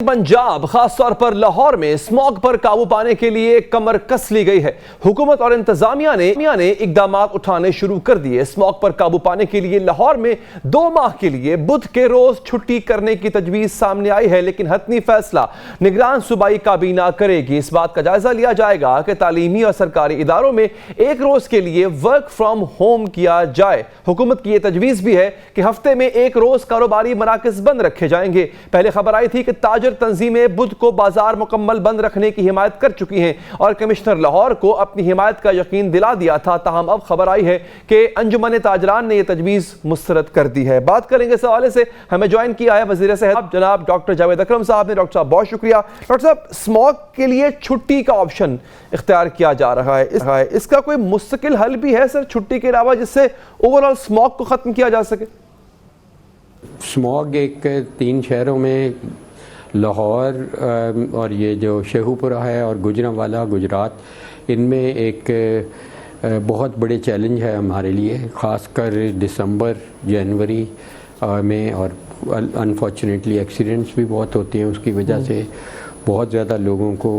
पंजाब खास तौर पर लाहौर में स्मॉग पर काबू पाने के लिए कमर कस ली गई है। हुकूमत और इंतजामिया ने इकदाम उठाने शुरू कर दिए। स्मॉग पर काबू पाने के लिए लाहौर में 2 माह के लिए बुध के रोज छुट्टी करने की तजवीज सामने आई है, लेकिन हतमी फैसला निगरान सूबाई काबीना करेगी। इस बात का जायजा लिया जाएगा कि तालीमी और सरकारी इदारों में 1 रोज के लिए वर्क फ्रॉम होम किया जाए। हुकूमत की यह तजवीज भी है कि हफ्ते में 1 रोज कारोबारी मराकज बंद रखे जाएंगे। पहले खबर आई थी कि ताजर तंजीमें बुध को बाजार मुकम्मल बंद रखने की हिमायत कर चुकी हैं और कमिश्नर लाहौर को अपनी हिमायत का यकीन दिला दिया था। ताहम अब खबर आई है कि अंजुमन ताजरान ने यह तजवीज मुस्तरद कर दी है। बात करेंगे इस हवाले से, हमें ज्वाइन किया है वजीर सेहत जनाब डॉक्टर जावेद अकरम साहब ने। डॉक्टर साहब बहुत शुक्रिया। डॉक्टर साहब, स्मॉग के लिए छुट्टी का ऑप्शन इख्तियार किया जा रहा है, इसका कोई मुस्तकिल हल भी है सर छुट्टी के अलावा, जिससे ओवरऑल स्मॉग को खत्म किया जा सके? स्मॉग एक 3 शहरों में, लाहौर और ये जो शेखुपुरा है और गुजरांवाला गुजरात, इनमें एक बहुत बड़े चैलेंज है हमारे लिए, ख़ासकर दिसंबर जनवरी में। और अनफॉर्चुनेटली एक्सीडेंट्स भी बहुत होते हैं, उसकी वजह से बहुत ज़्यादा लोगों को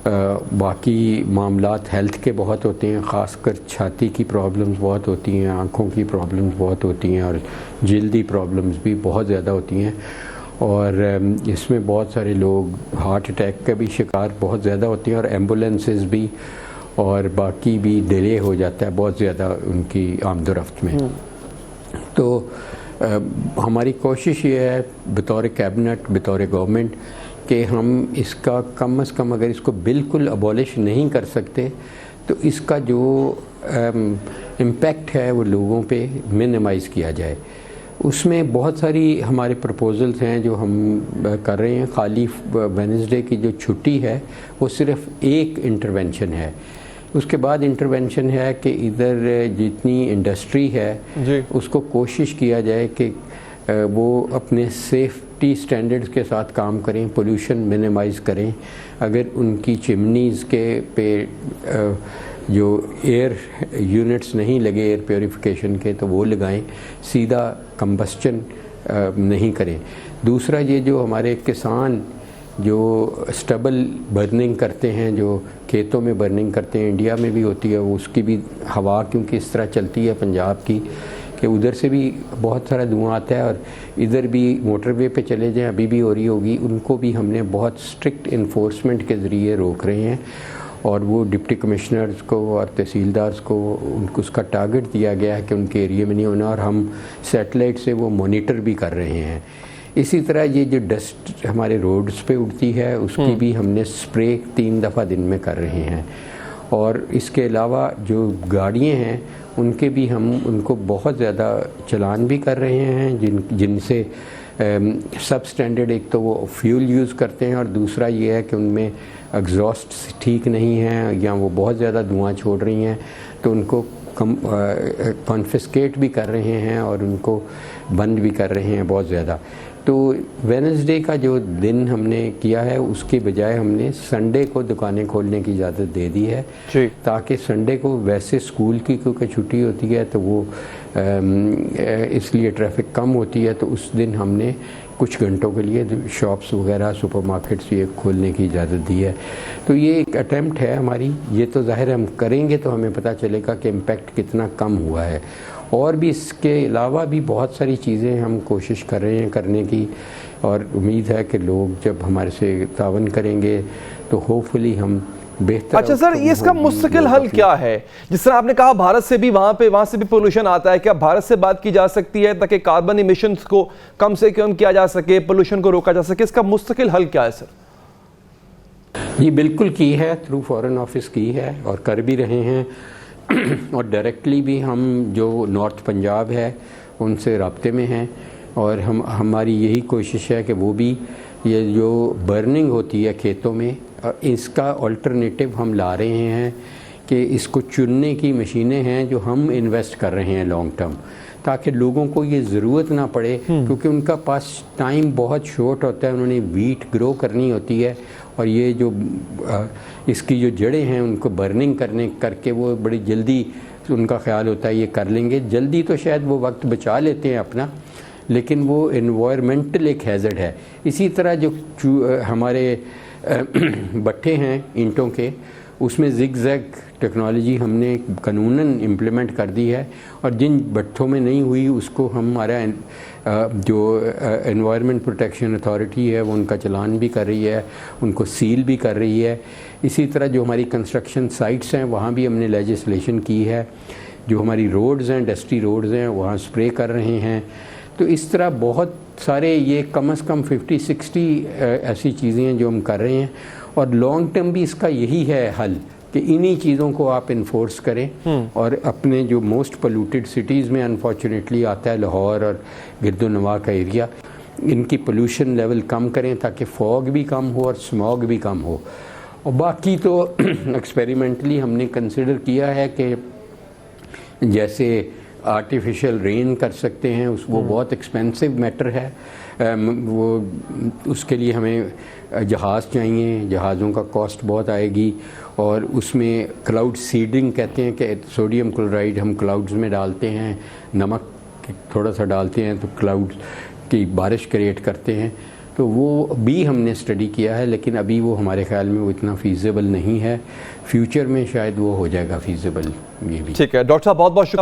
बाकी मामलात हेल्थ के बहुत होते हैं, ख़ासकर छाती की प्रॉब्लम्स बहुत होती हैं, आँखों की प्रॉब्लम्स बहुत होती हैं और जल्दी प्रॉब्लम्स भी बहुत ज़्यादा होती हैं। और इसमें बहुत सारे लोग हार्ट अटैक का भी शिकार बहुत ज़्यादा होते हैं और एम्बुलेंसेस भी और बाकी भी डिले हो जाता है बहुत ज़्यादा उनकी आमदोरफ्त में। तो हमारी कोशिश ये है बतौर कैबिनेट, बतौर गवर्नमेंट, कि हम इसका कम से कम, अगर इसको बिल्कुल अबॉलिश नहीं कर सकते, तो इसका जो इम्पेक्ट है वो लोगों पे मिनिमाइज़ किया जाए। उसमें बहुत सारी हमारे प्रपोजल्स हैं जो हम कर रहे हैं। खाली वेडनेसडे की जो छुट्टी है वो सिर्फ एक इंटरवेंशन है। उसके बाद इंटरवेंशन है कि इधर जितनी इंडस्ट्री है उसको कोशिश किया जाए कि वो अपने सेफ्टी स्टैंडर्ड्स के साथ काम करें, पोल्यूशन मिनिमाइज़ करें। अगर उनकी चिमनीज़ के पे जो एयर यूनिट्स नहीं लगे एयर प्योरीफिकेशन के, तो वो लगाएं, सीधा कंबस्चन नहीं करें। दूसरा, ये जो हमारे किसान जो स्टबल बर्निंग करते हैं, जो खेतों में बर्निंग करते हैं, इंडिया में भी होती है, उसकी भी हवा क्योंकि इस तरह चलती है पंजाब की कि उधर से भी बहुत सारा धुआं आता है और इधर भी मोटरवे पे चले जाएं, अभी भी हो रही होगी, उनको भी हमने बहुत स्ट्रिक्ट इन्फोर्समेंट के ज़रिए रोक रहे हैं। और वो डिप्टी कमिश्नर्स को और तहसीलदार्स को उनको उसका टारगेट दिया गया है कि उनके एरिया में नहीं होना, और हम सैटेलाइट से वो मॉनिटर भी कर रहे हैं। इसी तरह ये जो डस्ट हमारे रोड्स पे उड़ती है उसकी भी हमने स्प्रे 3 दफ़ा दिन में कर रहे हैं। और इसके अलावा जो गाड़ियाँ हैं उनके भी हम उनको बहुत ज़्यादा चलान भी कर रहे हैं, जिनसे सब स्टैंडर्ड, एक तो वो फ्यूल यूज़ करते हैं और दूसरा ये है कि उनमें एग्जॉस्ट ठीक नहीं है या वो बहुत ज़्यादा धुआं छोड़ रही हैं, तो उनको कॉन्फिस्केट भी कर रहे हैं और उनको बंद भी कर रहे हैं बहुत ज़्यादा। तो वेडनेसडे का जो दिन हमने किया है उसके बजाय हमने संडे को दुकानें खोलने की इजाज़त दे दी है, ताकि संडे को वैसे स्कूल की क्योंकि छुट्टी होती है तो वो इसलिए ट्रैफिक कम होती है, तो उस दिन हमने कुछ घंटों के लिए शॉप्स वगैरह, सुपरमार्केट्स ये खोलने की इजाज़त दी है। तो ये एक अटेम्प्ट है हमारी, ये तो ज़ाहिर है हम करेंगे तो हमें पता चलेगा कि इम्पेक्ट कितना कम हुआ है। और भी इसके अलावा भी बहुत सारी चीज़ें हम कोशिश कर रहे हैं करने की, और उम्मीद है कि लोग जब हमारे से तावन करेंगे तो होपफुली हम बेहतर। अच्छा सर, ये इसका मुस्तकिल हल क्या है? जिस तरह आपने कहा भारत से भी वहाँ से भी पोल्यूशन आता है, क्या भारत से बात की जा सकती है ताकि कार्बन इमिशंस को कम से कम किया जा सके, पोल्यूशन को रोका जा सके? इसका मुस्तकिल हल क्या है सर? जी बिल्कुल की है, थ्रू फॉरेन ऑफिस की है और कर भी रहे हैं। और डायरेक्टली भी हम जो नॉर्थ पंजाब है उनसे राब्ते में हैं, और हमारी यही कोशिश है कि वो भी ये जो बर्निंग होती है खेतों में, इसका अल्टरनेटिव हम ला रहे हैं कि इसको चुनने की मशीनें हैं जो हम इन्वेस्ट कर रहे हैं लॉन्ग टर्म, ताकि लोगों को ये ज़रूरत ना पड़े, क्योंकि उनका पास टाइम बहुत शॉर्ट होता है, उन्होंने वीट ग्रो करनी होती है और ये जो इसकी जो जड़ें हैं उनको बर्निंग करके वो बड़ी जल्दी उनका ख्याल होता है ये कर लेंगे जल्दी, तो शायद वो वक्त बचा लेते हैं अपना, لیکن وہ انوائرمنٹل ایک ہیزرڈ ہے. اسی طرح جو ہمارے بٹھے ہیں اینٹوں کے، اس میں زگ زیگ ٹیکنالوجی ہم نے قانوناً امپلیمنٹ کر دی ہے، اور جن بٹھوں میں نہیں ہوئی اس کو ہمارا جو انوائرمنٹ پروٹیکشن اتھارٹی ہے وہ ان کا چلان بھی کر رہی ہے، ان کو سیل بھی کر رہی ہے. اسی طرح جو ہماری کنسٹرکشن سائٹس ہیں وہاں بھی ہم نے لیجسلیشن کی ہے. جو ہماری روڈز ہیں، ڈسٹی روڈز ہیں، وہاں سپرے کر رہے ہیں. تو اس طرح بہت سارے، یہ کم از کم 50-60 ایسی چیزیں ہیں جو ہم کر رہے ہیں، اور لانگ ٹرم بھی اس کا یہی ہے حل کہ انہی چیزوں کو آپ انفورس کریں. اور اپنے جو موسٹ پولوٹیڈ سٹیز میں انفارچونیٹلی آتا ہے لاہور اور گرد و نواح کا ایریا، ان کی پولوشن لیول کم کریں تاکہ فوگ بھی کم ہو اور اسموگ بھی کم ہو. اور باقی تو ایکسپیریمنٹلی ہم نے کنسیڈر کیا ہے کہ جیسے آرٹیفیشل رین کر سکتے ہیں، وہ بہت ایکسپینسو میٹر ہے. وہ اس کے لیے ہمیں جہاز چاہیے، جہازوں کا کاسٹ بہت آئے گی. اور اس میں کلاؤڈ سیڈنگ کہتے ہیں کہ سوڈیم کلورائڈ ہم کلاؤڈز میں ڈالتے ہیں، نمک تھوڑا سا ڈالتے ہیں تو کلاؤڈ کی بارش کریٹ کرتے ہیں. تو وہ بھی ہم نے اسٹڈی کیا ہے، لیکن ابھی وہ ہمارے خیال میں وہ اتنا فیزیبل نہیں ہے. فیوچر میں شاید وہ ہو جائے گا فیزیبل. یہ بھی ٹھیک ہے ڈاکٹر صاحب، بہت بہت شکریہ.